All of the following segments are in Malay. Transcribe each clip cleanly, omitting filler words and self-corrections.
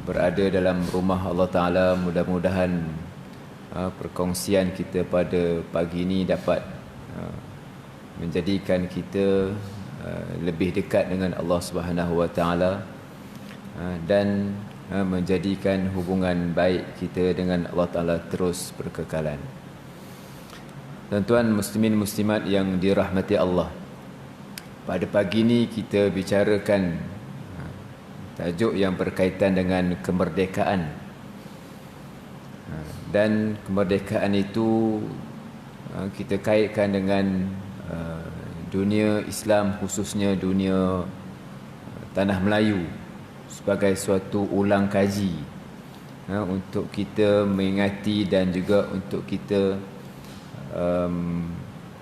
berada dalam rumah Allah Ta'ala. Mudah-mudahan perkongsian kita pada pagi ini dapat menjadikan kita lebih dekat dengan Allah Subhanahu Wa Ta'ala dan menjadikan hubungan baik kita dengan Allah Ta'ala terus berkekalan. Tuan-tuan muslimin muslimat yang dirahmati Allah, pada pagi ini kita bicarakan tajuk yang berkaitan dengan kemerdekaan. Dan kemerdekaan itu kita kaitkan dengan dunia Islam, khususnya dunia Tanah Melayu, sebagai suatu ulang kaji untuk kita mengingati dan juga untuk kita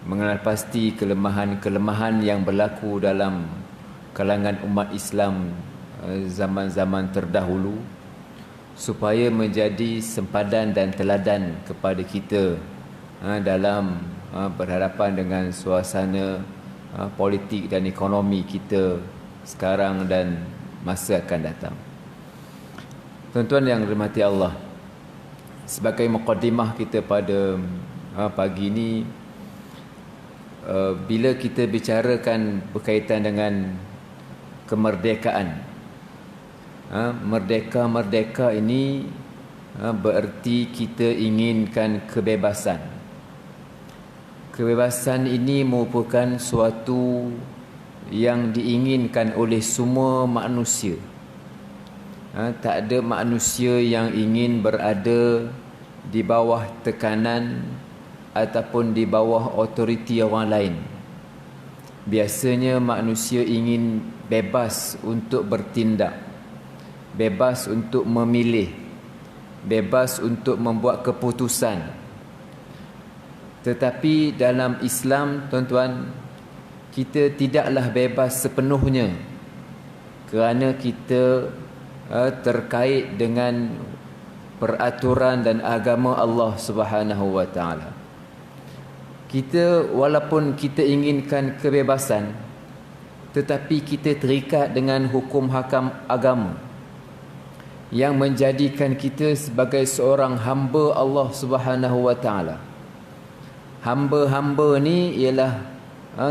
mengenal pasti kelemahan-kelemahan yang berlaku dalam kalangan umat Islam zaman-zaman terdahulu, supaya menjadi sempadan dan teladan kepada kita dalam berhadapan dengan suasana politik dan ekonomi kita sekarang dan masa akan datang. Tuan-tuan yang dirahmati Allah, sebagai mukadimah kita pada pagi ini, bila kita bicarakan berkaitan dengan kemerdekaan, merdeka ini bererti kita inginkan kebebasan. Kebebasan ini merupakan suatu yang diinginkan oleh semua manusia. Tak ada manusia yang ingin berada di bawah tekanan ataupun di bawah otoriti orang lain. Biasanya manusia ingin bebas untuk bertindak, bebas untuk memilih, bebas untuk membuat keputusan. Tetapi dalam Islam, tuan-tuan, kita tidaklah bebas sepenuhnya, kerana kita terkait dengan peraturan dan agama Allah Subhanahu Wa Taala. Kita, walaupun kita inginkan kebebasan, tetapi kita terikat dengan hukum hakam agama yang menjadikan kita sebagai seorang hamba Allah Subhanahu Wa Taala. Hamba-hamba ni ialah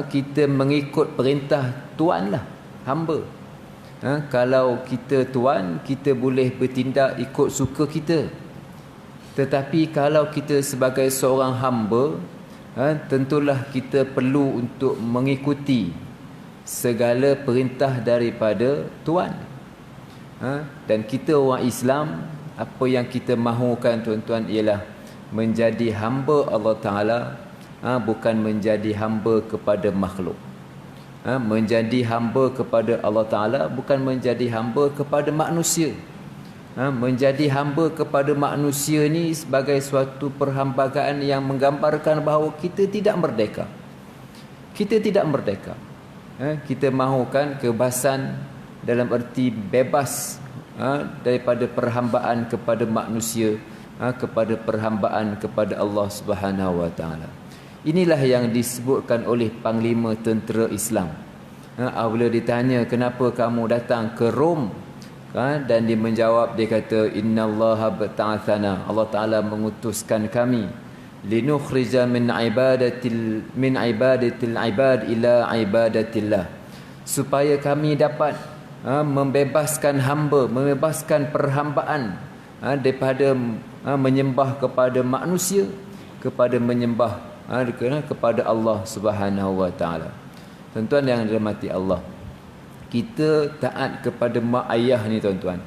kita mengikut perintah Tuan lah, hamba. Kalau kita Tuan, kita boleh bertindak ikut suka kita. Tetapi kalau kita sebagai seorang hamba, tentulah kita perlu untuk mengikuti segala perintah daripada Tuan. Dan kita orang Islam, apa yang kita mahukan, tuan-tuan, ialah menjadi hamba Allah Ta'ala, bukan menjadi hamba kepada makhluk. Menjadi hamba kepada Allah Ta'ala, bukan menjadi hamba kepada manusia. Menjadi hamba kepada manusia ni sebagai suatu perhambagaan yang menggambarkan bahawa kita tidak merdeka. Kita tidak merdeka. Kita mahukan kebebasan dalam erti bebas daripada perhambaan kepada manusia, kepada perhambaan kepada Allah Subhanahu Wa Taala. Inilah yang disebutkan oleh Panglima Tentera Islam. Apabila ditanya, kenapa kamu datang ke Rom? Dan dia menjawab, dia kata, innallaha ba'athana, Allah Taala mengutuskan kami, linukhrija min ibadatil ibad ila ibadatillah, supaya kami dapat membebaskan hamba, membebaskan perhambaan daripada menyembah kepada manusia, kepada menyembah kepada Allah Subhanahu Wa Taala. Tuan-tuan yang dirahmati Allah, kita taat kepada mak ayah ni, tuan-tuan.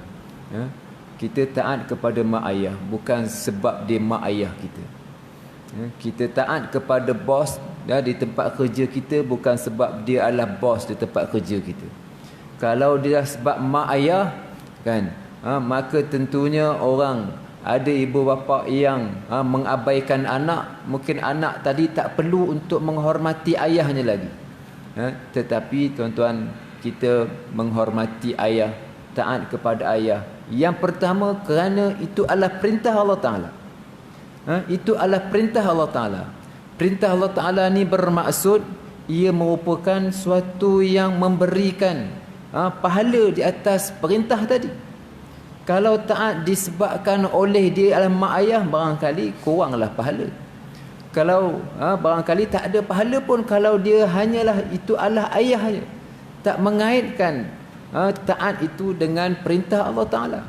Kita taat kepada mak ayah bukan sebab dia mak ayah kita. Kita taat kepada bos di tempat kerja kita bukan sebab dia adalah bos di tempat kerja kita. Kalau dia sebab mak ayah, kan, maka tentunya orang, ada ibu bapa yang mengabaikan anak, mungkin anak tadi tak perlu untuk menghormati ayahnya lagi. Tetapi tuan-tuan, kita menghormati ayah, taat kepada ayah. Yang pertama, kerana itu adalah perintah Allah Ta'ala. Itu adalah perintah Allah Ta'ala. Perintah Allah Ta'ala ni bermaksud ia merupakan suatu yang memberikan pahala di atas perintah tadi. Kalau taat disebabkan oleh dia adalah mak ayah, barangkali kuranglah pahala. Kalau barangkali tak ada pahala pun kalau dia hanyalah itu adalah ayah saja. Tak mengaitkan taat itu dengan perintah Allah Ta'ala.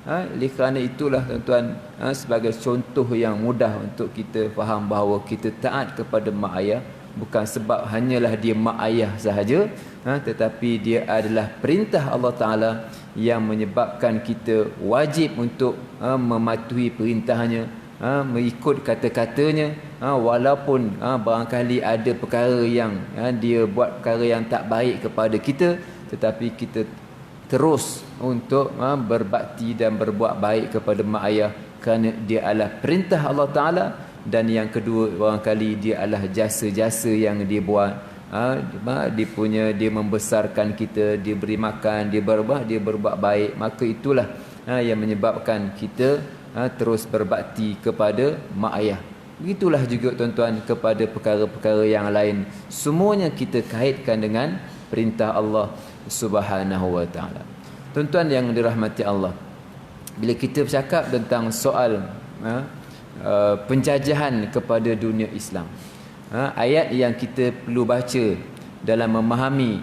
Oleh kerana itulah tuan-tuan, sebagai contoh yang mudah untuk kita faham bahawa kita taat kepada mak ayah bukan sebab hanyalah dia mak ayah sahaja, tetapi dia adalah perintah Allah Ta'ala yang menyebabkan kita wajib untuk mematuhi perintahnya, mengikut kata-katanya, walaupun barangkali ada perkara yang dia buat perkara yang tak baik kepada kita, tetapi kita terus untuk berbakti dan berbuat baik kepada mak ayah kerana dia adalah perintah Allah Ta'ala. Dan yang kedua, barangkali dia adalah jasa-jasa yang dia buat. Dia membesarkan kita, dia beri makan, dia berbuat baik, maka itulah yang menyebabkan kita terus berbakti kepada mak ayah. Begitulah juga tuan-tuan kepada perkara-perkara yang lain, semuanya kita kaitkan dengan perintah Allah Subhanahu wa taala. Tuan-tuan yang dirahmati Allah, bila kita bercakap tentang soal penjajahan kepada dunia Islam, ayat yang kita perlu baca dalam memahami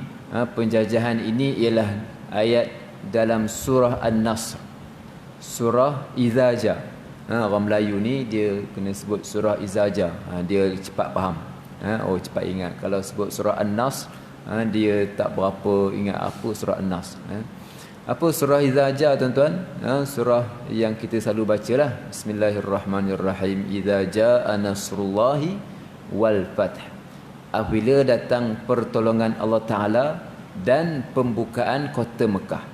penjajahan ini ialah ayat dalam surah An-Nasr, surah Idza Ja. Orang Melayu ni dia kena sebut surah Idza Ja, dia cepat faham. Cepat ingat. Kalau sebut surah An-Nasr, dia tak berapa ingat apa surah An-Nas. Apa surah Idza Ja tuan-tuan? Surah yang kita selalu bacalah. Bismillahirrahmanirrahim. Idza jaa nasrullahi wal fath. Apabila datang pertolongan Allah Ta'ala dan pembukaan kota Mekah.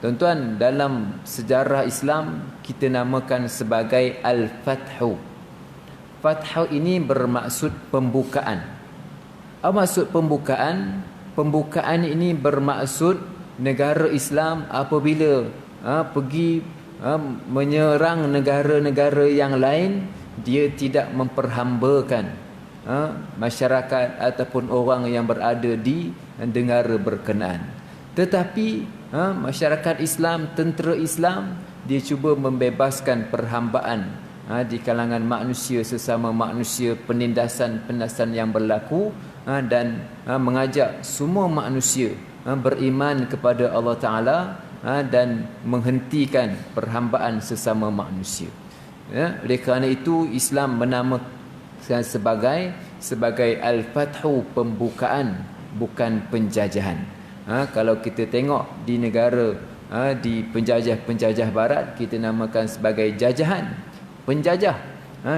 Tuan-tuan, dalam sejarah Islam kita namakan sebagai Al-Fathu. Fathu ini bermaksud pembukaan. Apa maksud pembukaan? Pembukaan ini bermaksud negara Islam apabila pergi menyerang negara-negara yang lain, dia tidak memperhambakan masyarakat ataupun orang yang berada di negara berkenaan. Tetapi masyarakat Islam, tentera Islam, dia cuba membebaskan perhambaan di kalangan manusia sesama manusia, penindasan-penindasan yang berlaku, dan mengajak semua manusia beriman kepada Allah Ta'ala dan menghentikan perhambaan sesama manusia. Oleh kerana itu Islam menamakan sebagai Al-Fathu, pembukaan, bukan penjajahan. Kalau kita tengok di negara di penjajah-penjajah barat, kita namakan sebagai jajahan, penjajah.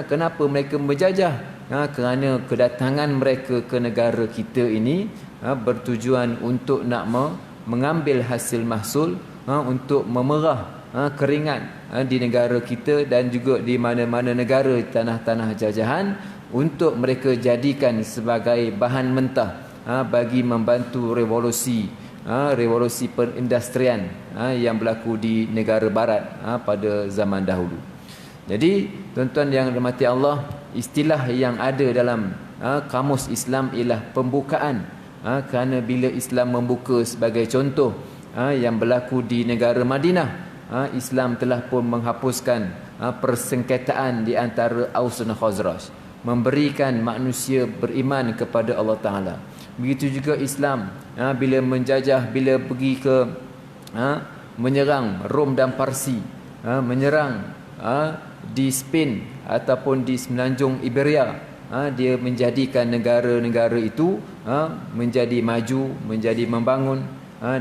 Kenapa mereka menjajah? Kerana kedatangan mereka ke negara kita ini bertujuan untuk nak mengambil hasil mahsul, untuk memerah keringat di negara kita dan juga di mana-mana negara tanah-tanah jajahan, untuk mereka jadikan sebagai bahan mentah bagi membantu revolusi perindustrian yang berlaku di negara barat pada zaman dahulu. Jadi tuan-tuan yang dirahmati Allah, istilah yang ada dalam kamus Islam ialah pembukaan. Kerana bila Islam membuka sebagai contoh yang berlaku di negara Madinah, Islam telah pun menghapuskan persengketaan di antara Aus dan Khazraj, memberikan manusia beriman kepada Allah Ta'ala. Begitu juga Islam bila menjajah, bila pergi ke menyerang Rom dan Parsi, menyerang di Spain ataupun di semenanjung Iberia, dia menjadikan negara-negara itu menjadi maju, menjadi membangun,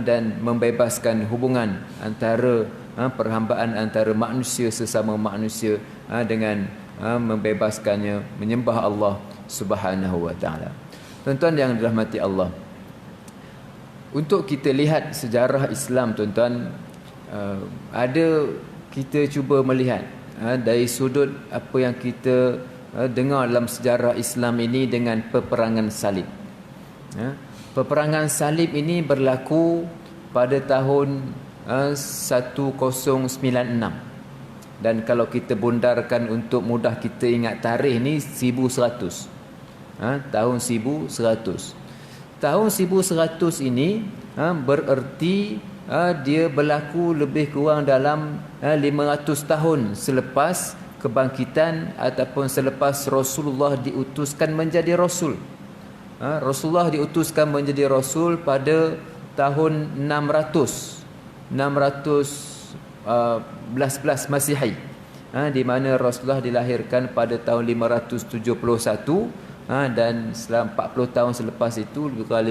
dan membebaskan hubungan antara perhambaan antara manusia sesama manusia dengan membebaskannya menyembah Allah Subhanahu wa taala. Tuan-tuan yang dirahmati Allah, untuk kita lihat sejarah Islam tuan-tuan, kita cuba melihat dari sudut apa yang kita dengar dalam sejarah Islam ini dengan peperangan salib. Peperangan salib ini berlaku pada tahun 1096. Dan kalau kita bundarkan untuk mudah kita ingat tarikh ni 1100. Tahun 1100. Tahun 1100 ini bererti dia berlaku lebih kurang dalam 500 tahun selepas kebangkitan ataupun selepas Rasulullah diutuskan menjadi Rasul. Rasulullah diutuskan menjadi Rasul pada tahun 611 Masihi, di mana Rasulullah dilahirkan pada tahun 571, dan selama 40 tahun selepas itu, lebih kurang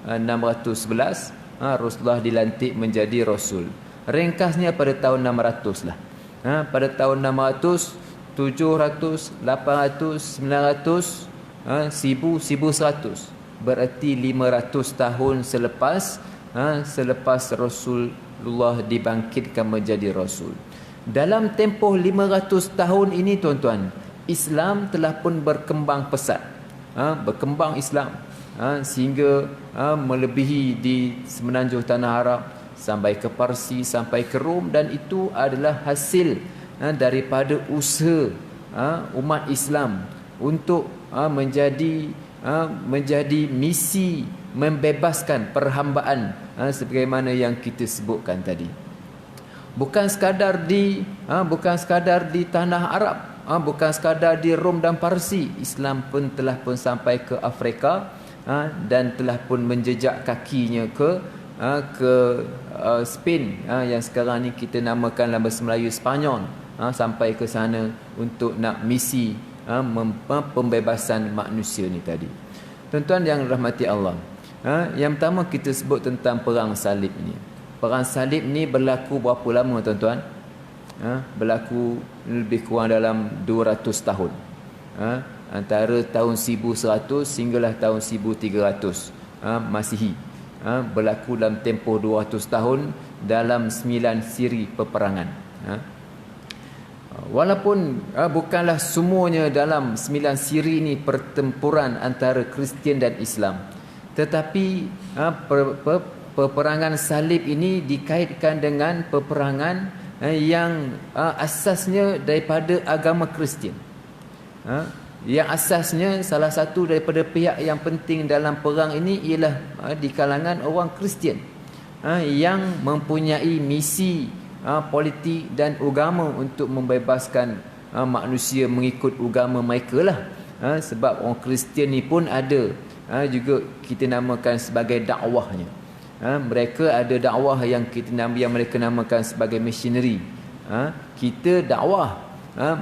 611, Rasulullah dilantik menjadi Rasul. Ringkasnya pada tahun 600 lah. Pada tahun 600, 700, 800, 900, 1000, 1100. Berarti 500 tahun selepas Rasulullah dibangkitkan menjadi Rasul. Dalam tempoh 500 tahun ini, tuan-tuan, Islam telah pun berkembang pesat. Berkembang Islam sehingga melebihi di semenanjung tanah Arab, sampai ke Parsi, sampai ke Rom, dan itu adalah hasil daripada usaha umat Islam untuk menjadi misi membebaskan perhambaan, sebagaimana yang kita sebutkan tadi. Bukan sekadar di tanah Arab, bukan sekadar di Rom dan Parsi, Islam pun telah pun sampai ke Afrika, dan telah pun menjejak kakinya ke Spain, yang sekarang ni kita namakan dalam bahasa Melayu Sepanyol, sampai ke sana untuk nak misi pembebasan manusia ni tadi. Tuan-tuan yang rahmati Allah, yang pertama kita sebut tentang perang salib ni. Perang salib ni berlaku berapa lama, tuan-tuan? Berlaku lebih kurang dalam 200 tahun, antara tahun 1100 sehinggalah tahun 1300 Masihi. Berlaku dalam tempoh 200 tahun dalam 9 siri peperangan. Walaupun bukanlah semuanya dalam 9 siri ini pertempuran antara Kristian dan Islam, tetapi peperangan salib ini dikaitkan dengan peperangan yang asasnya daripada agama Kristian. Yang asasnya, salah satu daripada pihak yang penting dalam perang ini ialah di kalangan orang Kristian, yang mempunyai misi politik dan agama untuk membebaskan manusia mengikut agama mereka lah. Sebab orang Kristian ni pun ada juga kita namakan sebagai dakwahnya. Mereka ada dakwah yang mereka namakan sebagai missionary. Kita dakwah,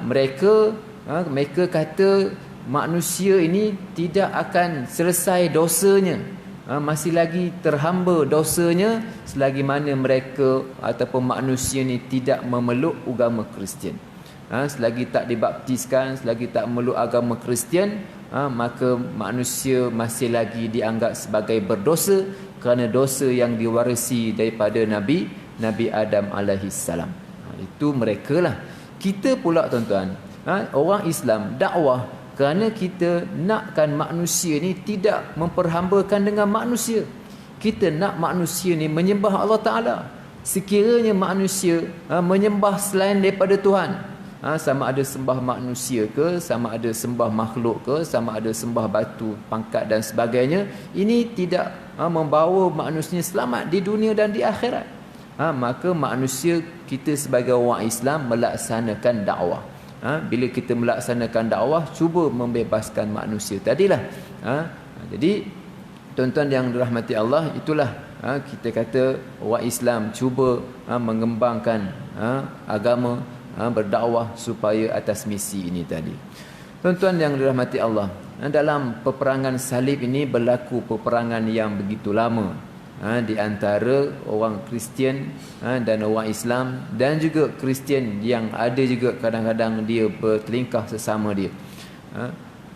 mereka kata manusia ini tidak akan selesai dosanya, masih lagi terhamba dosanya selagi mana mereka ataupun manusia ni tidak memeluk agama Kristian. Selagi tak dibaptiskan, selagi tak memeluk agama Kristian, maka manusia masih lagi dianggap sebagai berdosa, kerana dosa yang diwarisi daripada Nabi Adam alaihi salam. Itu mereka lah. Kita pula, tuan-tuan, orang Islam dakwah kerana kita nakkan manusia ni tidak memperhambakan dengan manusia. Kita nak manusia ni menyembah Allah Ta'ala. Sekiranya manusia menyembah selain daripada Tuhan, sama ada sembah manusia ke, sama ada sembah makhluk ke, sama ada sembah batu, pangkat dan sebagainya, ini tidak membawa manusia selamat di dunia dan di akhirat. Maka manusia, kita sebagai orang Islam melaksanakan dakwah. Bila kita melaksanakan dakwah, cuba membebaskan manusia tadilah. Jadi tuan-tuan yang dirahmati Allah, itulah kita kata orang Islam cuba mengembangkan agama, berdakwah supaya atas misi ini tadi. Tuan-tuan yang dirahmati Allah, dalam peperangan salib ini berlaku peperangan yang begitu lama di antara orang Kristian dan orang Islam, dan juga Kristian yang ada juga kadang-kadang dia bertelingkah sesama dia.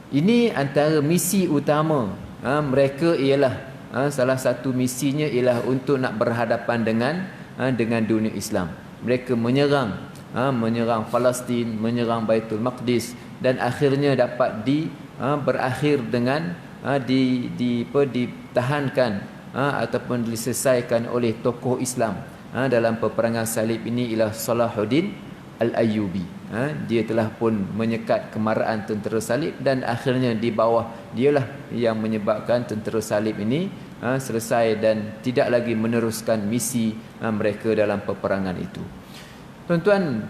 Ini antara misi utama mereka ialah, salah satu misinya ialah untuk nak berhadapan dengan dunia Islam. Mereka menyerang Palestin, menyerang Baitul Maqdis, dan akhirnya dapat berakhir dengan ditahankan ataupun diselesaikan oleh tokoh Islam dalam peperangan salib ini ialah Salahuddin Al-Ayyubi. Dia telah pun menyekat kemarahan tentera salib, dan akhirnya di bawah dialah yang menyebabkan tentera salib ini selesai dan tidak lagi meneruskan misi mereka dalam peperangan itu. Tuan-tuan,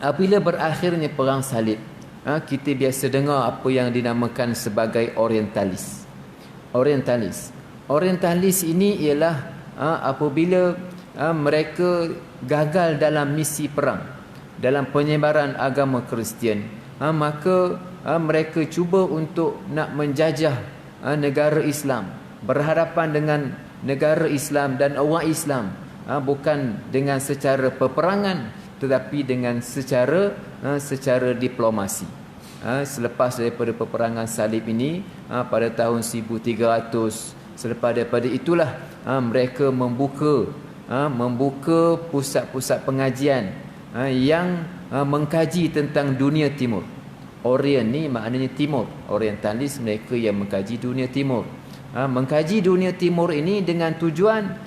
apabila berakhirnya perang salib, kita biasa dengar apa yang dinamakan sebagai orientalis. Orientalis ini ialah apabila mereka gagal dalam misi perang, dalam penyebaran agama Kristian, maka mereka cuba untuk nak menjajah negara Islam, berhadapan dengan negara Islam dan orang Islam, bukan dengan secara peperangan tetapi dengan secara diplomasi. Selepas daripada peperangan salib ini, pada tahun 1300, selepas daripada itulah mereka membuka pusat-pusat pengajian yang mengkaji tentang dunia timur. Orient ni maknanya timur, orientalis mereka yang mengkaji dunia timur. Mengkaji dunia timur ini dengan tujuan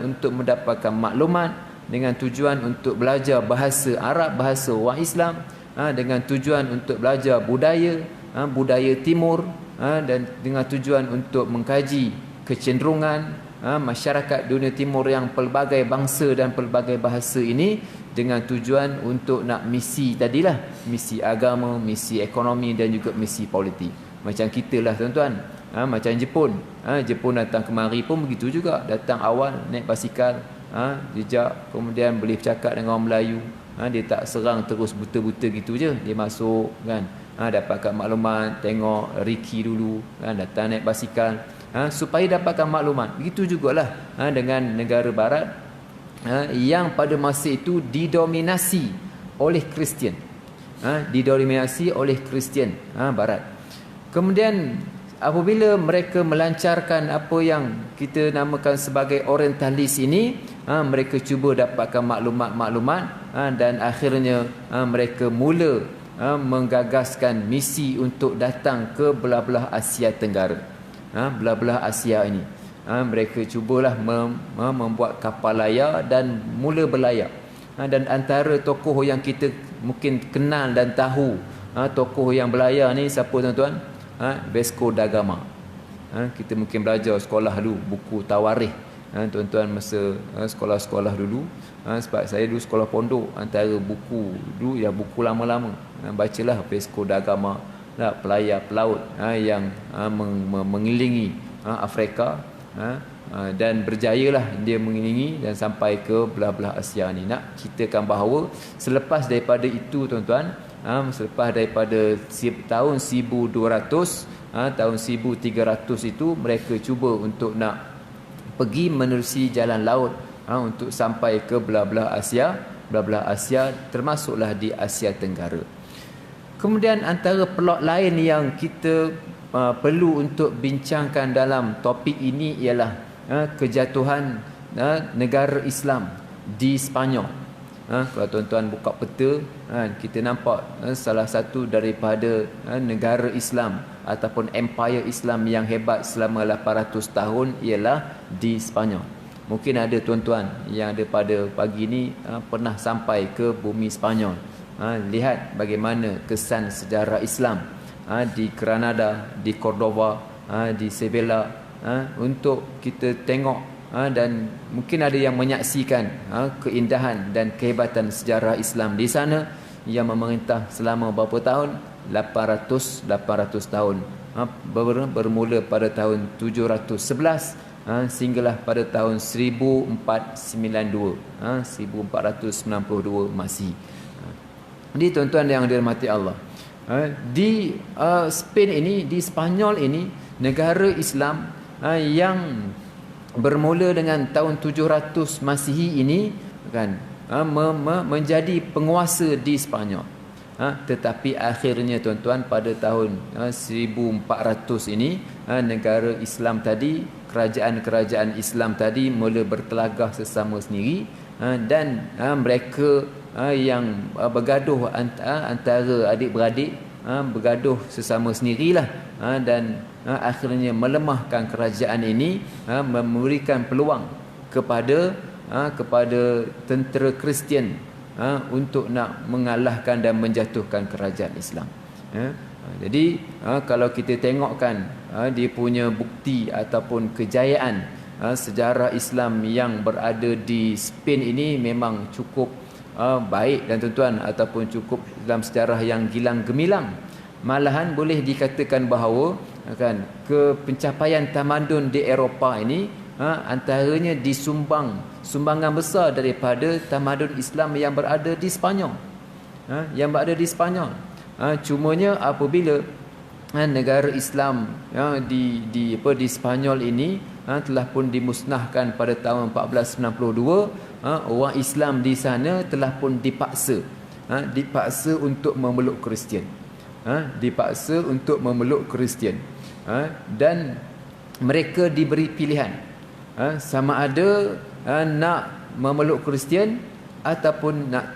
untuk mendapatkan maklumat, dengan tujuan untuk belajar bahasa Arab, bahasa orang Islam, dengan tujuan untuk belajar budaya timur, dan dengan tujuan untuk mengkaji kecenderungan masyarakat dunia timur yang pelbagai bangsa dan pelbagai bahasa ini, dengan tujuan untuk nak misi tadilah, misi agama, misi ekonomi dan juga misi politik. Macam kita lah tuan-tuan, macam Jepun, Jepun datang kemari pun begitu juga. Datang awal naik basikal, jejak, kemudian boleh bercakap dengan orang Melayu, dia tak serang terus buta-buta gitu je. Dia masuk kan, dapatkan maklumat, tengok Riki dulu kan, datang naik basikal, supaya dapatkan maklumat. Begitu jugalah dengan negara barat yang pada masa itu didominasi oleh Kristian, barat. Kemudian apabila mereka melancarkan apa yang kita namakan sebagai orientalis ini, mereka cuba dapatkan maklumat-maklumat, dan akhirnya mereka mula menggagaskan misi untuk datang ke belah-belah Asia Tenggara. Belah-belah Asia ini, mereka cubalah membuat kapal layar dan mula berlayar. Dan antara tokoh yang kita mungkin kenal dan tahu, tokoh yang berlayar ni siapa tuan-tuan? Vasco da Gama. Kita mungkin belajar sekolah dulu buku Tawarikh, tuan-tuan masa sekolah-sekolah dulu. Sebab saya dulu sekolah pondok, antara buku dulu ya buku lama-lama, bacalah Vasco da Gama, pelayar pelaut yang mengelilingi Afrika, dan berjayalah dia mengelilingi dan sampai ke belah-belah Asia ni. Nak ceritakan bahawa selepas daripada itu tuan-tuan, selepas daripada tahun 1200, tahun 1300 itu mereka cuba untuk nak pergi menerusi jalan laut untuk sampai ke belah-belah Asia, termasuklah di Asia Tenggara. Kemudian antara plot lain yang kita perlu untuk bincangkan dalam topik ini ialah kejatuhan negara Islam di Sepanyol. Kalau tuan-tuan buka peta, kita nampak salah satu daripada negara Islam ataupun empire Islam yang hebat selama 800 tahun ialah di Sepanyol. Mungkin ada tuan-tuan yang ada pada pagi ni pernah sampai ke bumi Sepanyol. Lihat bagaimana kesan sejarah Islam di Granada, di Cordoba, di Sevilla, untuk kita tengok, dan mungkin ada yang menyaksikan keindahan dan kehebatan sejarah Islam di sana yang memerintah selama berapa tahun? 800 tahun. Bermula pada tahun 711 sehinggalah pada tahun 1492, 1492 Masihi. Jadi tuan-tuan yang dirahmati Allah, di Spain ini, di Sepanyol ini, negara Islam yang bermula dengan tahun 700 Masihi ini kan, menjadi penguasa di Sepanyol. Tetapi akhirnya tuan-tuan pada tahun 1400 ini, negara Islam tadi, kerajaan-kerajaan Islam tadi mula bertelagah sesama sendiri, dan mereka yang bergaduh antara adik-beradik, bergaduh sesama sendirilah, dan akhirnya melemahkan kerajaan ini, memberikan peluang kepada tentera Kristian untuk nak mengalahkan dan menjatuhkan kerajaan Islam. Jadi kalau kita tengokkan dia punya bukti ataupun kejayaan sejarah Islam yang berada di Spain ini memang cukup baik dan tuan-tuan, ataupun cukup dalam sejarah yang gilang gemilang. Malahan boleh dikatakan bahawa kan pencapaian tamadun di Eropah ini antaranya sumbangan besar daripada tamadun Islam yang berada di Spanyol. Cumanya apabila negara Islam di Spanyol ini telah pun dimusnahkan pada tahun 1492, orang Islam di sana telah pun dipaksa untuk memeluk Kristian. Dan mereka diberi pilihan sama ada nak memeluk Kristian ataupun nak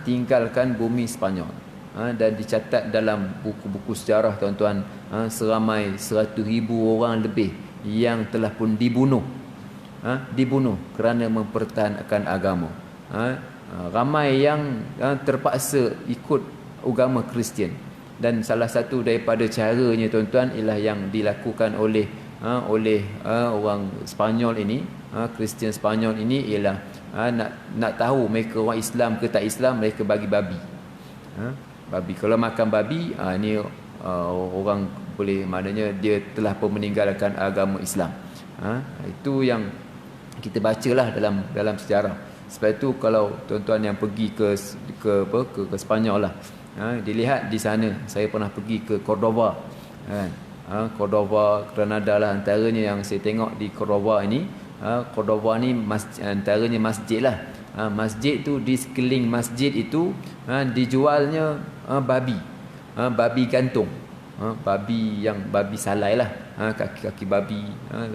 tinggalkan bumi Spanyol. Dan dicatat dalam buku-buku sejarah tuan-tuan, seramai 100,000 orang lebih yang telah pun dibunuh kerana mempertahankan agama. Ramai yang terpaksa ikut agama Kristian, dan salah satu daripada caranya tuan-tuan ialah yang dilakukan oleh orang Spanyol ini, Kristian Spanyol ini, ialah nak tahu mereka orang Islam ke tak Islam, mereka bagi babi. Babi, kalau makan babi ni orang boleh, maknanya dia telah pun meninggalkan agama Islam. Itu yang kita bacalah dalam sejarah. Sebab itu kalau tuan-tuan yang pergi ke Spanyol lah, dilihat di sana, saya pernah pergi ke Cordoba, Cordoba, Granada lah antaranya yang saya tengok di Cordoba ini. Cordoba ni antaranya masjid lah. Masjid tu, di sekeliling masjid itu dijualnya babi gantung, babi salai lah, kaki-kaki babi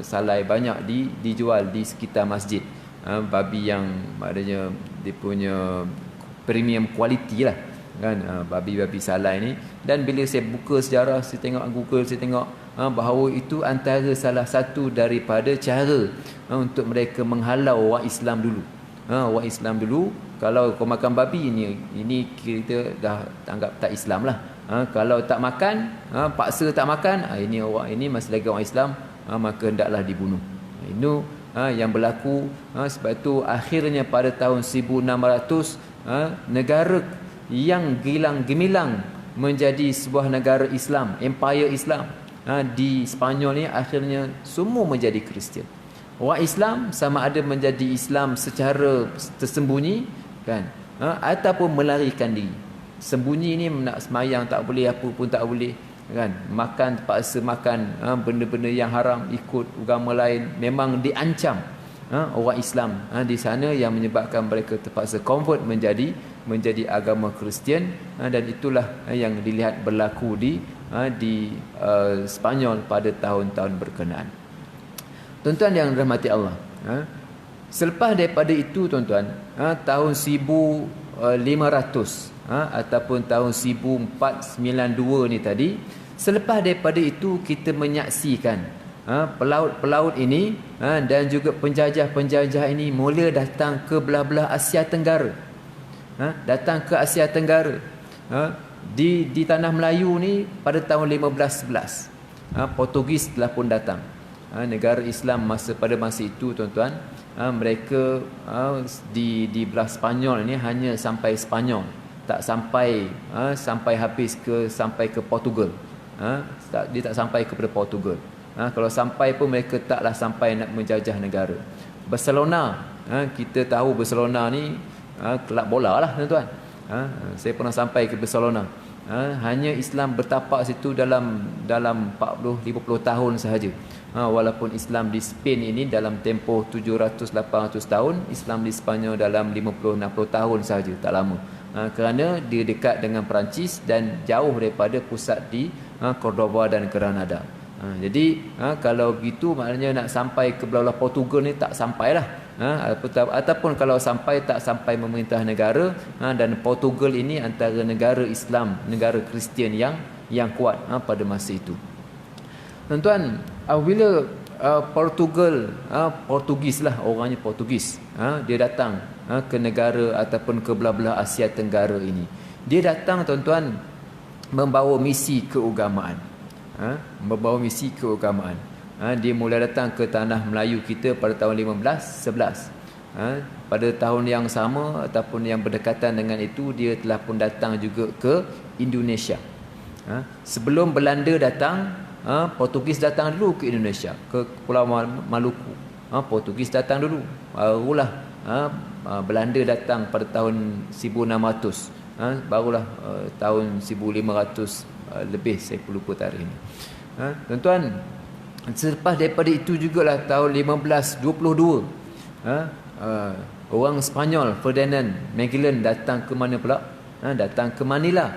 salai banyak dijual di sekitar masjid. Babi yang maknanya dia punya premium quality lah kan, babi-babi salai ni. Dan bila saya buka sejarah, saya tengok Google, saya tengok bahawa itu antara salah satu daripada cara untuk mereka menghalau orang Islam dulu. Orang Islam dulu, kalau kau makan babi ini kita dah anggap tak Islam lah. Kalau tak makan, paksa tak makan, ini masih lagi orang Islam, maka hendaklah dibunuh. Itu yang berlaku. Sebab itu akhirnya pada tahun 1600 negara yang gilang gemilang menjadi sebuah negara Islam, empire Islam di Spanyol ni, akhirnya semua menjadi Kristian. Orang Islam sama ada menjadi Islam secara tersembunyi kan, ataupun melarikan diri. Sembunyi ni nak semayang tak boleh, apa pun tak boleh kan, makan terpaksa makan benda-benda yang haram, ikut agama lain, memang diancam orang Islam di sana, yang menyebabkan mereka terpaksa convert menjadi agama Kristian. Dan itulah yang dilihat berlaku di Spanyol pada tahun-tahun berkenaan. Tuan-tuan yang dirahmati Allah, selepas daripada itu tuan-tuan, tahun 1500 ataupun tahun 1492 ni tadi, selepas daripada itu kita menyaksikan pelaut-pelaut ini dan juga penjajah-penjajah ini mula datang ke belah-belah Asia Tenggara. Datang ke Asia Tenggara. Di tanah Melayu ni pada tahun 1511, Portugis telah pun datang. Negara Islam pada masa itu tuan-tuan, mereka di belah Spanyol ni hanya sampai Spanyol, tak sampai habis sampai ke Portugal. Dia tak sampai kepada Portugal. Kalau sampai pun mereka taklah sampai nak menjajah negara. Barcelona, kita tahu Barcelona ni kelab bola lah tuan-tuan. Saya pernah sampai ke Barcelona. Hanya Islam bertapak situ dalam 40-50 tahun sahaja. Walaupun Islam di Spain ini dalam tempoh 700-800 tahun, Islam di Sepanyol dalam 50-60 tahun sahaja, tak lama. Kerana dia dekat dengan Perancis dan jauh daripada pusat di Cordoba dan Granada. Jadi kalau gitu maknanya nak sampai ke belah-belah Portugal ni tak sampailah. Ataupun kalau sampai, tak sampai memerintah negara. Dan Portugal ini antara negara Islam, negara Kristian yang kuat pada masa itu. Tuan-tuan, bila Portugis lah, orangnya Portugis, dia datang ke negara ataupun ke belah-belah Asia Tenggara ini. Dia datang tuan-tuan membawa misi keagamaan. membawa misi keagamaan. Dia mula datang ke tanah Melayu kita pada tahun 1511. Pada tahun yang sama ataupun yang berdekatan dengan itu, dia telah pun datang juga ke Indonesia. Sebelum Belanda datang, Portugis datang dulu ke Indonesia, ke Pulau Maluku. Portugis datang dulu, barulah Belanda datang pada tahun 1600. Barulah tahun 1500 lebih, saya lupa tarikh ini. Tuan-tuan, selepas daripada itu jugalah tahun 1522, orang Sepanyol Ferdinand Magellan datang ke mana pula? Datang ke Manila.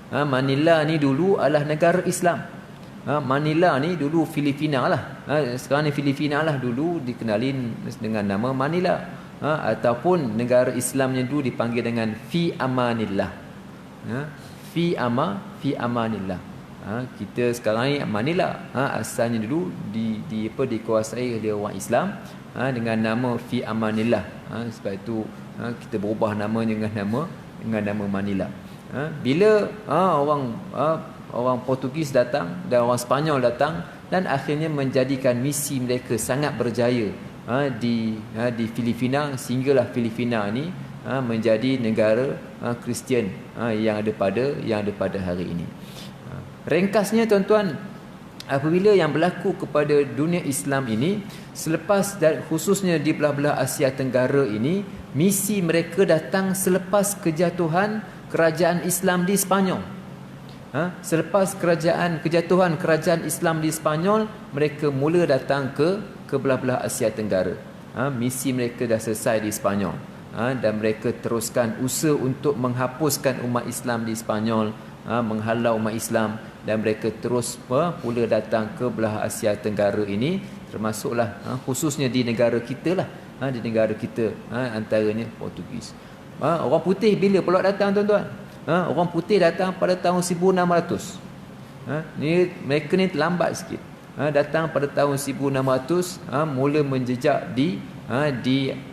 Manila ni dulu adalah negara Islam. Manila ni dulu Filipina lah. Sekarang ni Filipina lah, dulu dikenali dengan nama Manila. Ataupun negara Islamnya dulu dipanggil dengan Fi Amanillah. Fi Amanillah. Kita sekarang ni Manila. Asalnya dulu dikuasai oleh orang Islam dengan nama Fi Amanillah. Sebab itu kita berubah namanya dengan nama Manila. Bila orang Portugis datang dan orang Sepanyol datang, dan akhirnya menjadikan misi mereka sangat berjaya di Filipina, sehinggalah Filipina ni menjadi negara Kristian yang ada pada hari ini. Ringkasnya tuan-tuan, apabila yang berlaku kepada dunia Islam ini selepas, dan khususnya di belah-belah Asia Tenggara ini, misi mereka datang selepas kejatuhan kerajaan Islam di Sepanyol. Selepas kejatuhan kerajaan Islam di Sepanyol, mereka mula datang ke belah-belah Asia Tenggara. Misi mereka dah selesai di Sepanyol, dan mereka teruskan usaha untuk menghapuskan umat Islam di Sepanyol, menghalau umat Islam, dan mereka terus pula datang ke belah Asia Tenggara ini, termasuklah khususnya di negara kita lah. Di negara kita antaranya Portugis. Orang putih bila pula datang tuan-tuan? Orang putih datang pada tahun 1600. Mereka ni terlambat sikit. Datang pada tahun 1600, mula menjejak di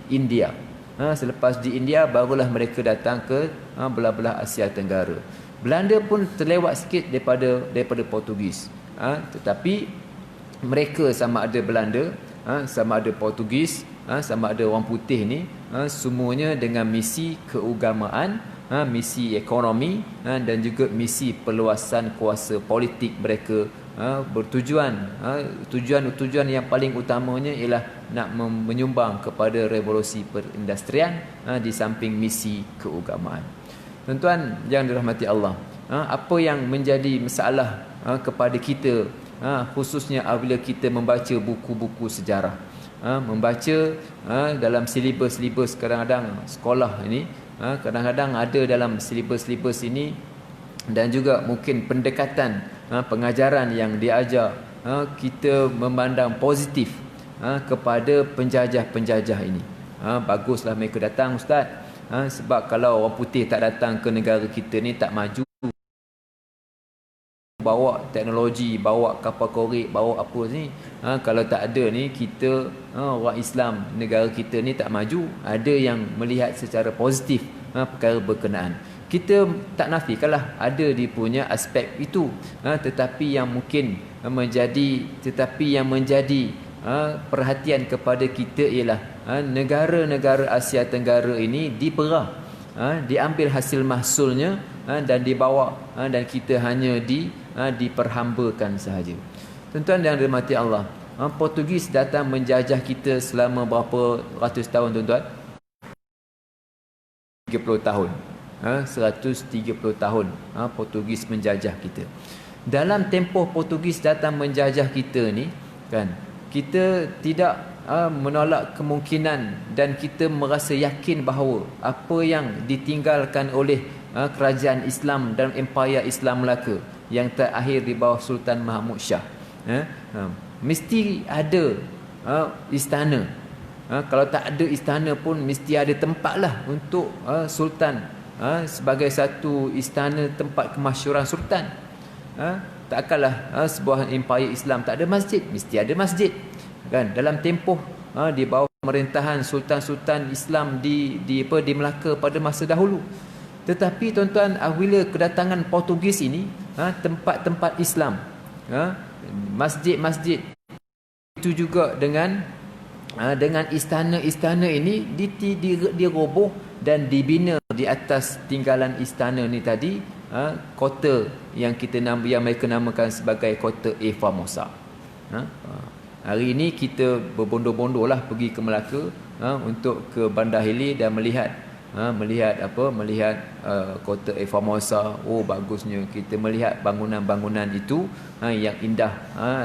India. Selepas di India, barulah mereka datang ke belah-belah Asia Tenggara. Belanda pun terlewat sikit daripada Portugis. Tetapi mereka, sama ada Belanda, sama ada Portugis, sama ada orang putih ni, semuanya dengan misi keagamaan, misi ekonomi, dan juga misi perluasan kuasa politik mereka. Tujuan yang paling utamanya ialah nak menyumbang kepada revolusi perindustrian, di samping misi keagamaan. Tuan-tuan yang dirahmati Allah, apa yang menjadi masalah kepada kita, khususnya apabila kita membaca buku-buku sejarah, membaca dalam silibus-silibus, kadang-kadang sekolah ini, kadang-kadang ada dalam silibus-silibus ini, dan juga mungkin pendekatan pengajaran yang diajar, kita memandang positif kepada penjajah-penjajah ini. Baguslah mereka datang, Ustaz, sebab kalau orang putih tak datang ke negara kita ni, tak maju, bawa teknologi, bawa kapal korek, bawa apa ni, kalau tak ada ni, kita orang Islam negara kita ni tak maju. Ada yang melihat secara positif perkara berkenaan. Kita tak nafikanlah ada dia punya aspek itu, tetapi yang mungkin menjadi perhatian kepada kita ialah negara-negara Asia Tenggara ini diperah, diambil hasil mahsulnya, dan dibawa, dan kita hanya diperhambakan sahaja. Tuan-tuan yang dirahmati Allah, Portugis datang menjajah kita selama berapa ratus tahun tuan-tuan? 30 tahun. 130 tahun Portugis menjajah kita. Dalam tempoh Portugis datang menjajah kita ni, kan, kita tidak menolak kemungkinan, dan kita merasa yakin bahawa apa yang ditinggalkan oleh kerajaan Islam dan empayar Islam Melaka yang terakhir di bawah Sultan Mahmud Shah, mesti ada istana. Kalau tak ada istana pun mesti ada tempatlah untuk Sultan, sebagai satu istana tempat kemasyhuran Sultan. Takkanlah sebuah empayar Islam tak ada masjid, mesti ada masjid, kan? Dalam tempoh di bawah pemerintahan sultan-sultan Islam di Melaka pada masa dahulu. Tetapi tuan-tuan, apabila kedatangan Portugis ini, tempat-tempat Islam masjid-masjid itu juga dengan istana-istana ini diroboh dan dibina di atas tinggalan istana ni tadi, kota yang mereka namakan sebagai kota Formosa. Hari ini kita berbondor-bondor lah pergi ke Melaka untuk ke Bandar Heli dan melihat kota Formosa. Oh, bagusnya kita melihat bangunan-bangunan itu yang indah,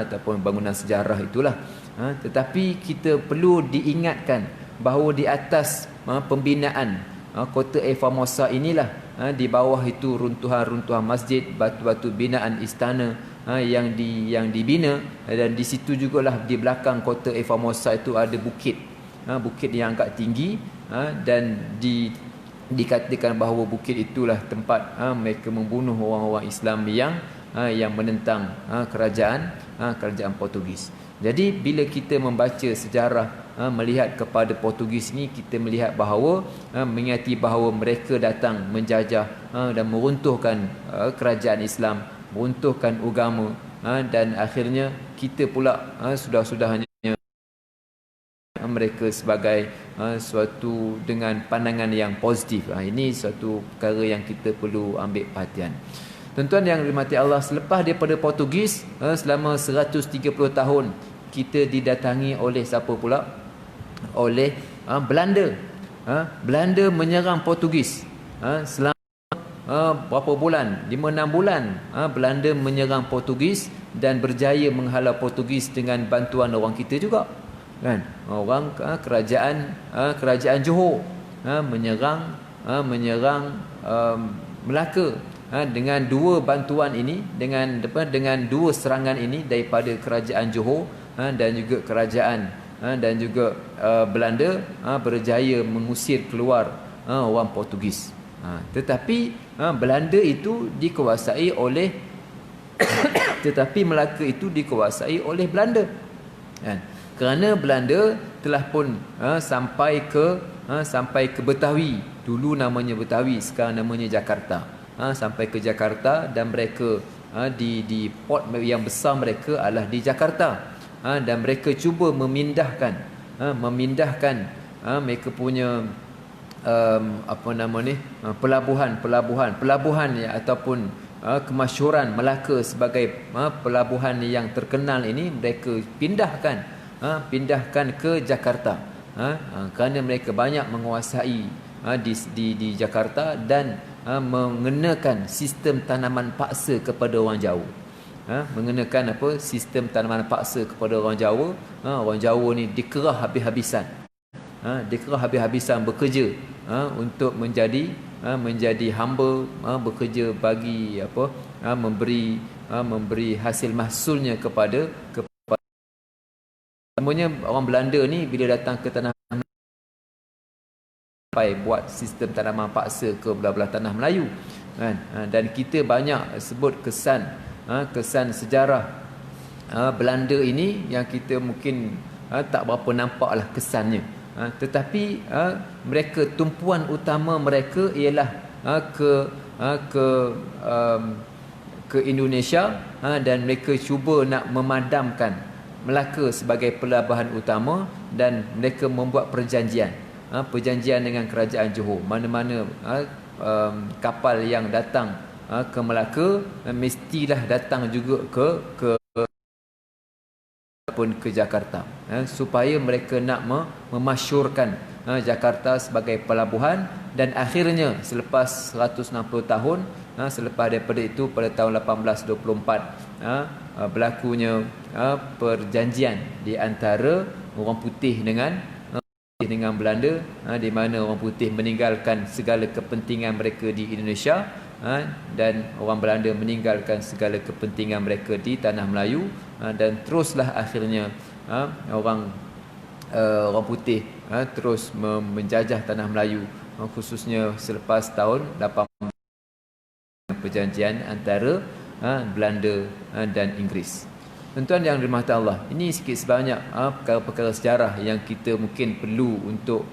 ataupun bangunan sejarah itulah. Tetapi kita perlu diingatkan bahawa di atas pembinaan kota Formosa inilah, di bawah itu runtuhan-runtuhan masjid, batu-batu binaan istana yang dibina, dan di situ jugalah di belakang kota Formosa itu ada bukit yang agak tinggi, dan dikatakan bahawa bukit itulah tempat mereka membunuh orang-orang Islam yang menentang kerajaan Portugis. Jadi bila kita membaca sejarah, melihat kepada Portugis ni, kita melihat bahawa mengingati bahawa mereka datang menjajah dan meruntuhkan kerajaan Islam, meruntuhkan agama, dan akhirnya kita pula sudah-sudahnya mereka sebagai suatu dengan pandangan yang positif. Ini suatu perkara yang kita perlu ambil perhatian. Tuan-tuan yang dirahmati Allah, selepas daripada Portugis, selama 130 tahun kita didatangi oleh siapa pula? Oleh Belanda. Belanda menyerang Portugis. Selama berapa bulan? 5-6 bulan. Belanda menyerang Portugis dan berjaya menghalau Portugis dengan bantuan orang kita juga. Kan? Orang kerajaan Johor menyerang Melaka. Dengan dua bantuan ini, dengan dua serangan ini daripada kerajaan Johor dan juga kerajaan dan juga Belanda, berjaya mengusir keluar orang Portugis. Tetapi Belanda itu dikuasai oleh tetapi Melaka itu dikuasai oleh Belanda. Kerana Belanda telah pun sampai ke Betawi. Dulu namanya Betawi, sekarang namanya Jakarta. Sampai ke Jakarta, dan mereka di port yang besar mereka adalah di Jakarta. Dan mereka cuba memindahkan mereka punya pelabuhan ya, ataupun kemasyhuran Melaka sebagai pelabuhan yang terkenal ini, mereka pindahkan ke Jakarta. Kerana mereka banyak menguasai di Jakarta dan mengenakan sistem tanaman paksa kepada orang Jawa. Mengenakan sistem tanaman paksa kepada orang Jawa. Orang Jawa ni dikerah habis-habisan. Bekerja untuk menjadi hamba, bekerja bagi memberi hasil mahsulnya kepada semuanya. Orang Belanda ni bila datang ke tanah sampai buat sistem tanaman paksa ke belah-belah tanah Melayu, kan? Dan kita banyak sebut kesan sejarah Belanda ini yang kita mungkin tak berapa nampaklah kesannya. Tetapi mereka, tumpuan utama mereka ialah ke Indonesia, dan mereka cuba nak memadamkan Melaka sebagai pelabuhan utama, dan mereka membuat perjanjian dengan kerajaan Johor. Mana-mana kapal yang datang ke Melaka mestilah datang juga ke Jakarta, supaya mereka nak memasyurkan Jakarta sebagai pelabuhan. Dan akhirnya selepas 160 tahun, selepas daripada itu, pada tahun 1824 berlakunya perjanjian di antara orang putih dengan Belanda, di mana orang putih meninggalkan segala kepentingan mereka di Indonesia, dan orang Belanda meninggalkan segala kepentingan mereka di tanah Melayu, dan teruslah akhirnya orang putih terus menjajah tanah Melayu, khususnya selepas tahun 18 perjanjian antara Belanda dan Inggeris. Tuan-tuan yang dirahmati Allah, ini sikit sebanyak perkara-perkara sejarah yang kita mungkin perlu untuk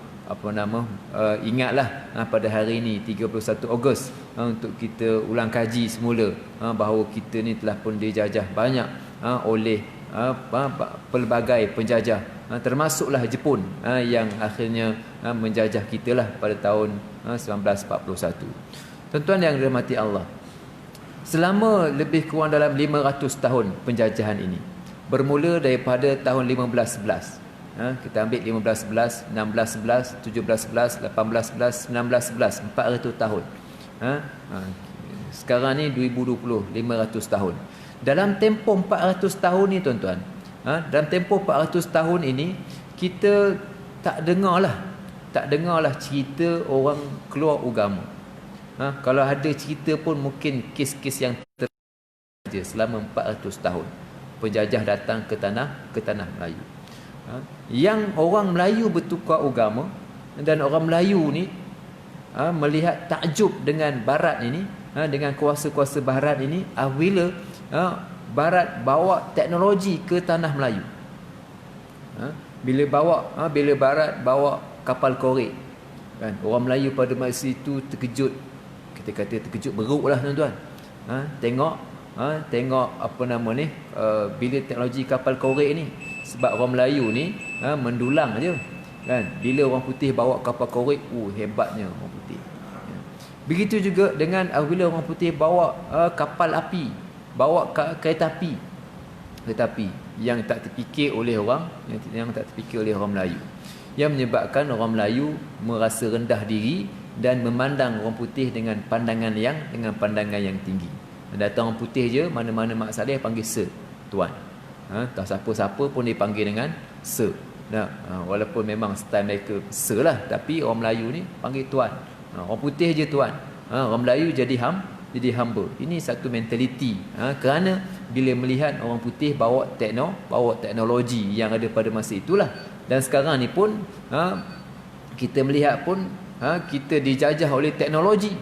ingatlah pada hari ini 31 Ogos untuk kita ulang kaji semula bahawa kita ni telah pun dijajah banyak oleh pelbagai penjajah, termasuklah Jepun yang akhirnya menjajah kita lah pada tahun 1941. Tuan-tuan yang dirahmati Allah, selama lebih kurang dalam 500 tahun penjajahan ini, bermula daripada tahun 1511, kita ambil 1511, 1611, 1711, 1811, 1911, 400 tahun. Sekarang ni 2020, 500 tahun. Dalam tempoh 400 tahun ni tuan-tuan, dalam tempoh 400 tahun ini, kita tak dengarlah cerita orang keluar agama. Kalau ada cerita pun mungkin kes-kes yang terjadi selama 400 tahun penjajah datang ke tanah Melayu. Yang orang Melayu bertukar agama, dan orang Melayu ni melihat takjub dengan barat ini, dengan kuasa-kuasa barat ini apabila barat bawa teknologi ke tanah Melayu. Bila barat bawa kapal korek, kan, orang Melayu pada masa itu terkejut. Kita kata terkejut beruk lah tuan-tuan. Tengok bila teknologi kapal korek ni, sebab orang Melayu ni mendulang je, kan. Bila orang putih bawa kapal korek, hebatnya orang putih. Begitu juga dengan bila orang putih bawa kapal api, bawa kereta api yang tak terfikir oleh orang Melayu, yang menyebabkan orang Melayu merasa rendah diri dan memandang orang putih dengan pandangan yang tinggi. Datang orang putih je, mana-mana Mak Saleh panggil sir, tuan. Tak siapa-siapa pun dipanggil dengan sir. Walaupun memang style mereka sir lah, tapi orang Melayu ni panggil tuan. Orang putih je tuan. Orang Melayu jadi hamba. Ini satu mentaliti. Kerana bila melihat orang putih bawa teknologi yang ada pada masa itulah. Dan sekarang ni pun kita melihat pun kita dijajah oleh teknologi.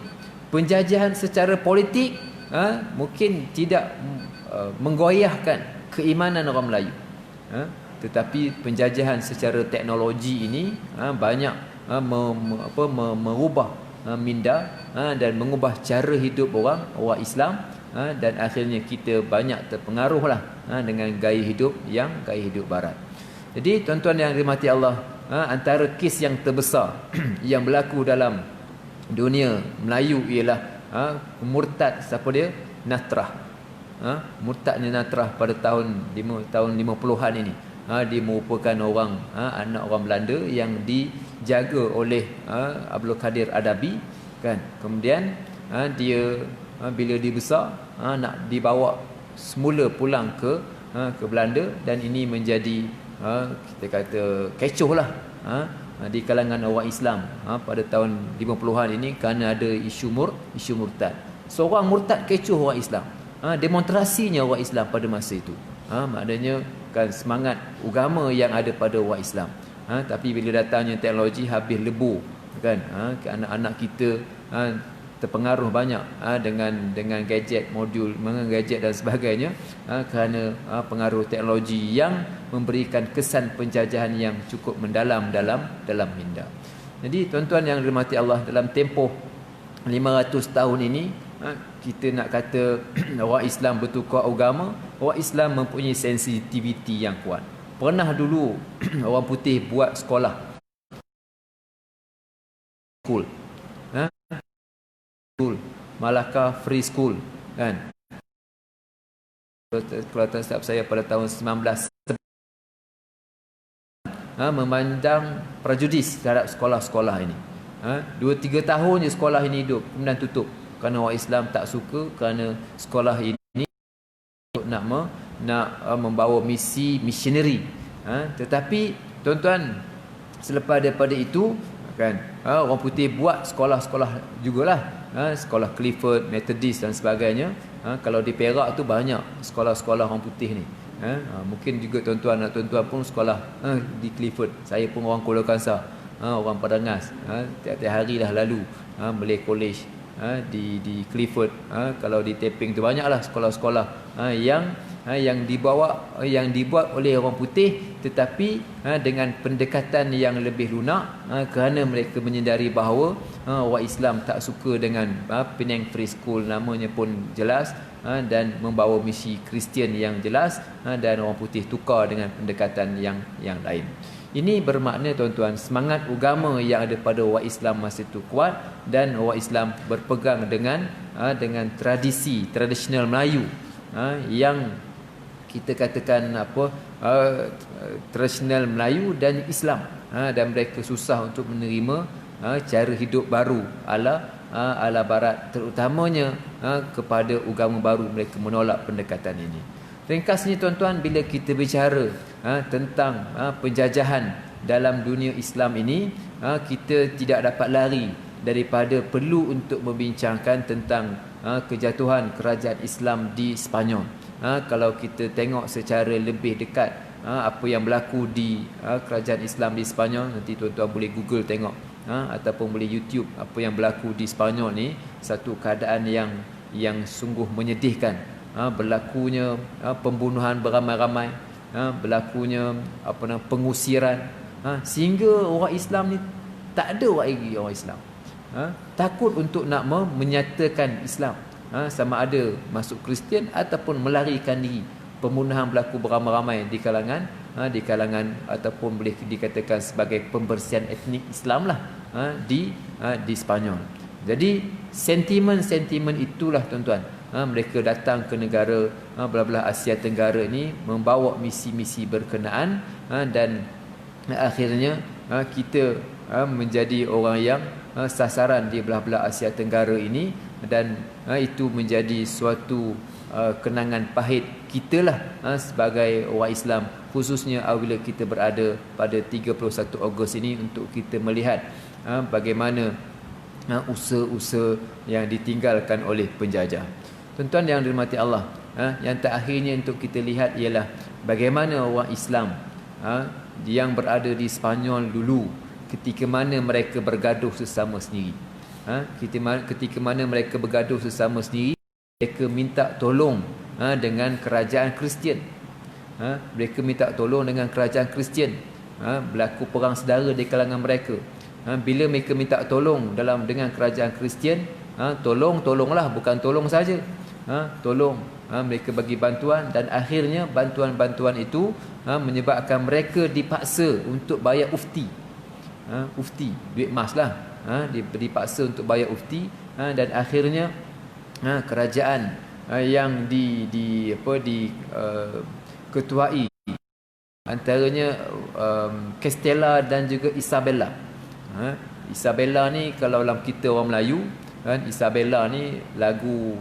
Penjajahan secara politik mungkin tidak menggoyahkan keimanan orang Melayu, tetapi penjajahan secara teknologi ini banyak merubah minda dan mengubah cara hidup orang Islam, dan akhirnya kita banyak terpengaruhlah dengan gaya hidup barat. Jadi tuan-tuan yang dirahmati Allah, antara kes yang terbesar yang berlaku dalam dunia Melayu ialah murtad siapa dia? Natrah. Murtadnya Natrah pada tahun 50-an ini. Dia merupakan anak orang Belanda yang dijaga oleh Abdul Kadir Adabi, kan. Kemudian dia bila dia besar nak dibawa semula pulang ke Belanda, dan ini menjadi kita kata kecoh lah di kalangan orang Islam pada tahun 50-an ini, kerana ada isu murtad. Seorang murtad kecoh orang Islam. Demonstrasinya orang Islam pada masa itu. Maknanya kan semangat agama yang ada pada orang Islam. Tapi bila datangnya teknologi, habis lebu, kan. Anak-anak kita terpengaruh banyak dengan gadget, modul, gadget dan sebagainya, kerana pengaruh teknologi yang memberikan kesan penjajahan yang cukup mendalam dalam minda. Jadi tuan-tuan yang dirahmati Allah, dalam tempoh 500 tahun ini, kita nak kata orang Islam bertukar agama, orang Islam mempunyai sensitiviti yang kuat. Pernah dulu orang putih buat sekolah school, Malacca Free School, kan. Kalau tak silap saya pada tahun 19 memandang prejudis terhadap sekolah-sekolah ini. 2-3 tahun je sekolah ini hidup, kemudian tutup kerana orang Islam tak suka, kerana sekolah ini nak membawa misi missionary. Tetapi tuan-tuan, selepas daripada itu, kan, orang putih buat sekolah-sekolah jugalah, sekolah Clifford, Methodist dan sebagainya. Kalau di Perak tu banyak sekolah-sekolah orang putih ni. Mungkin juga tuan-tuan pun sekolah di Clifford. Saya pun orang Kuala Kangsar, orang Padangas. Tiap-tiap hari dah lalu Malay College di Clifford. Kalau di Teping tu banyaklah sekolah-sekolah yang yang dibuat oleh orang putih, tetapi dengan pendekatan yang lebih lunak, kerana mereka menyedari bahawa orang Islam tak suka dengan Penang Free School, namanya pun jelas, dan membawa misi Kristian yang jelas, dan orang putih tukar dengan pendekatan yang lain. Ini bermakna tuan-tuan, semangat agama yang ada pada orang Islam masa itu kuat, dan orang Islam berpegang dengan tradisional Melayu, yang kita katakan tradisional Melayu dan Islam, dan mereka susah untuk menerima cara hidup baru ala barat, terutamanya kepada agama baru. Mereka menolak pendekatan ini. Ringkasnya tuan-tuan, bila kita bicara tentang penjajahan dalam dunia Islam ini, kita tidak dapat lari daripada perlu untuk membincangkan tentang kejatuhan kerajaan Islam di Sepanyol. Kalau kita tengok secara lebih dekat apa yang berlaku di kerajaan Islam di Sepanyol, nanti tuan-tuan boleh Google tengok, ataupun boleh YouTube apa yang berlaku di Sepanyol ni. Satu keadaan yang sungguh menyedihkan. Berlakunya pembunuhan beramai-ramai, berlakunya pengusiran, sehingga orang Islam ni tak ada lagi orang Islam takut untuk nak menyatakan Islam, sama ada masuk Kristian ataupun melarikan diri. Pembunuhan berlaku beramai-ramai di kalangan ataupun boleh dikatakan sebagai pembersihan etnik Islam lah, di Sepanyol. Jadi sentimen-sentimen itulah tuan-tuan, mereka datang ke negara belah-belah Asia Tenggara ni membawa misi-misi berkenaan, dan akhirnya kita menjadi orang yang sasaran di belah-belah Asia Tenggara ini, dan itu menjadi suatu kenangan pahit kita lah sebagai orang Islam, khususnya apabila kita berada pada 31 Ogos ini, untuk kita melihat bagaimana usaha-usaha yang ditinggalkan oleh penjajah. Tuan-tuan yang dirahmati Allah, yang terakhirnya untuk kita lihat ialah bagaimana orang Islam yang berada di Sepanyol dulu, ketika mana mereka bergaduh sesama sendiri. Ketika mana mereka bergaduh sesama sendiri, mereka minta tolong dengan kerajaan Kristian. Mereka minta tolong dengan kerajaan Kristian. Berlaku perang sedara di kalangan mereka. Bila mereka minta tolong dengan kerajaan Kristian, tolonglah, bukan tolong saja. Tolong, mereka bagi bantuan, dan akhirnya bantuan-bantuan itu menyebabkan mereka dipaksa untuk bayar ufti. Ufti, duit emas lah, dipaksa untuk bayar ufti, dan akhirnya kerajaan yang ketuai antaranya Castella dan juga Isabella. Isabella ni kalau dalam kita orang Melayu kan, Isabella ni lagu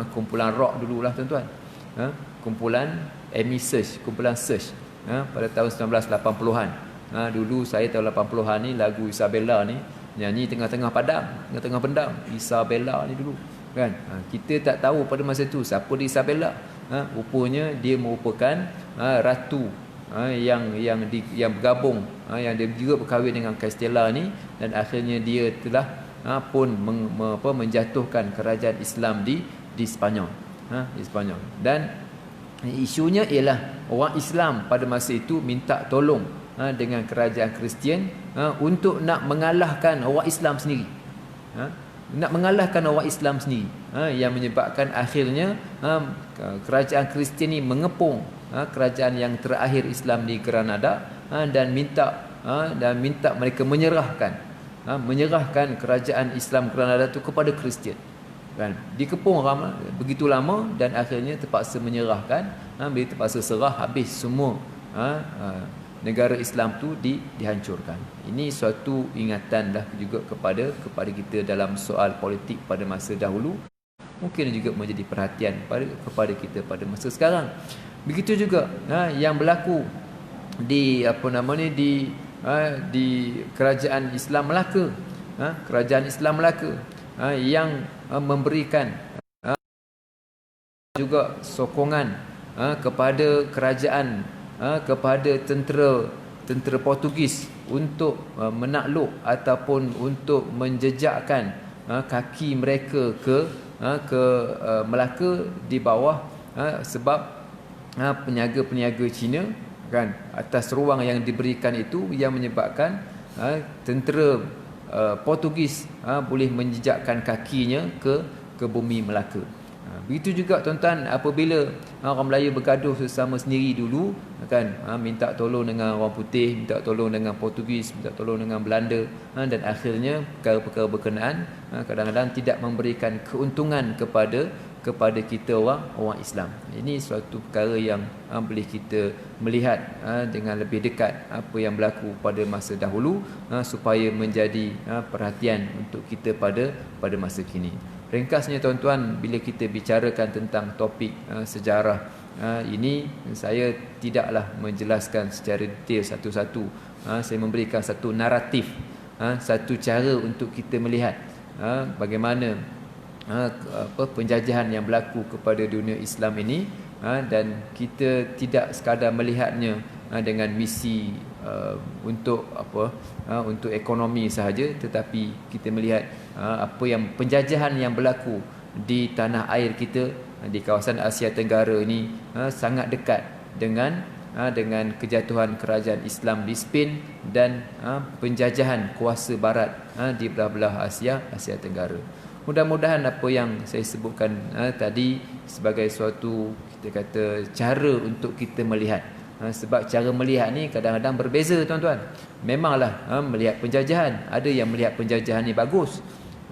kumpulan rock dululah tuan-tuan. Kumpulan Amy Search, kumpulan Search pada tahun 1980-an. Dulu saya tahun 80-an ni lagu Isabella ni nyanyi tengah-tengah padang, tengah-tengah pendam. Isabella ni dulu kan. Kita tak tahu pada masa tu siapa dia Isabella. Rupanya dia merupakan ratu yang bergabung, yang dia juga berkahwin dengan Castella ni, dan akhirnya dia telah pun menjatuhkan kerajaan Islam di Sepanyol, di Sepanyol. Dan isunya ialah orang Islam pada masa itu minta tolong dengan kerajaan Kristian untuk nak mengalahkan orang Islam sendiri, nak mengalahkan orang Islam sendiri, yang menyebabkan akhirnya kerajaan Kristian ni mengepung kerajaan yang terakhir Islam di Granada, dan minta mereka menyerahkan kerajaan Islam Granada itu kepada Kristian. Kan? Dikepung begitu lama, dan akhirnya terpaksa menyerahkan. Bila terpaksa serah, habis semua negara Islam tu dihancurkan. Ini suatu ingatan dah juga kepada kita dalam soal politik pada masa dahulu. Mungkin juga menjadi perhatian kepada kita pada masa sekarang. Begitu juga yang berlaku di kerajaan Islam Melaka. Kerajaan Islam Melaka yang memberikan juga sokongan kepada kerajaan, kepada tentera Portugis untuk menakluk ataupun untuk menjejakkan kaki mereka ke Melaka di bawah Sebab peniaga-peniaga Cina kan, atas ruang yang diberikan itu yang menyebabkan tentera Portugis boleh menjejakkan kakinya ke bumi Melaka. Begitu juga tuan-tuan, apabila orang Melayu bergaduh sesama sendiri dulu kan, minta tolong dengan orang putih, minta tolong dengan Portugis, minta tolong dengan Belanda, dan akhirnya perkara-perkara berkenaan kadang-kadang tidak memberikan keuntungan kepada kita orang Islam. Ini suatu perkara yang boleh kita melihat dengan lebih dekat apa yang berlaku pada masa dahulu, supaya menjadi perhatian untuk kita pada masa kini. Ringkasnya tuan-tuan, bila kita bicarakan tentang topik sejarah ini, saya tidaklah menjelaskan secara detail satu-satu. Saya memberikan satu naratif, satu cara untuk kita melihat bagaimana penjajahan yang berlaku kepada dunia Islam ini, dan kita tidak sekadar melihatnya dengan misi untuk untuk ekonomi sahaja, tetapi kita melihat apa yang penjajahan yang berlaku di tanah air kita, di kawasan Asia Tenggara ini sangat dekat dengan kejatuhan kerajaan Islam di Spain dan penjajahan kuasa barat di belah-belah Asia Tenggara. Mudah-mudahan apa yang saya sebutkan tadi sebagai suatu, kita kata, cara untuk kita melihat. Sebab cara melihat ni kadang-kadang berbeza tuan-tuan. Memanglah melihat penjajahan, ada yang melihat penjajahan ni bagus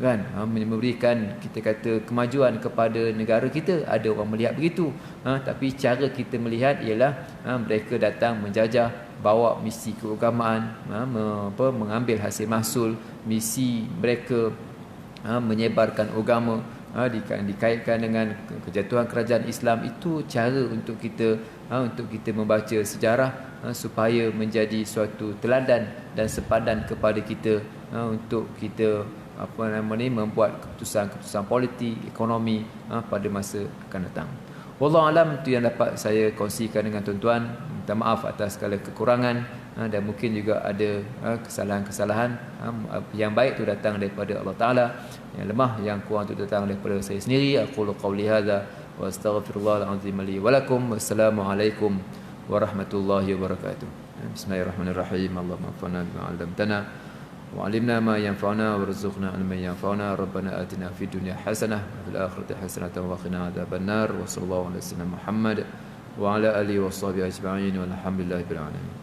kan, memberikan, kita kata, kemajuan kepada negara kita, ada orang melihat begitu. Tapi cara kita melihat ialah mereka datang menjajah, bawa misi keagamaan, mengambil hasil mahsul misi mereka, menyebarkan agama, dikaitkan dengan kejatuhan kerajaan Islam. Itu cara untuk kita membaca sejarah supaya menjadi suatu teladan dan sepadan kepada kita untuk kita membuat keputusan politik, ekonomi pada masa akan datang. Wallahu alam, itu yang dapat saya kongsikan dengan tuan-tuan. Minta maaf atas segala kekurangan, dan mungkin juga ada kesalahan-kesalahan. Yang baik itu datang daripada Allah Taala, yang lemah, yang kurang itu datang daripada saya sendiri. Aqulu qawli hadza wa astaghfirullahal azim li wa lakum. Wassalamualaikum warahmatullahi wabarakatuh. Bismillahirrahmanirrahim. Allahumma anfa'na bima 'allamtana wa 'allimna ma yanfa'una warzuqna 'ilman yanfa'una. Rabbana atina fid dunya hasanah wa fil akhirati hasanah wa qina adzabannar. Wa sallallahu ala sayyidina Muhammad wa ala alihi washabihi ajma'in. Walhamdulillahirabbil alamin.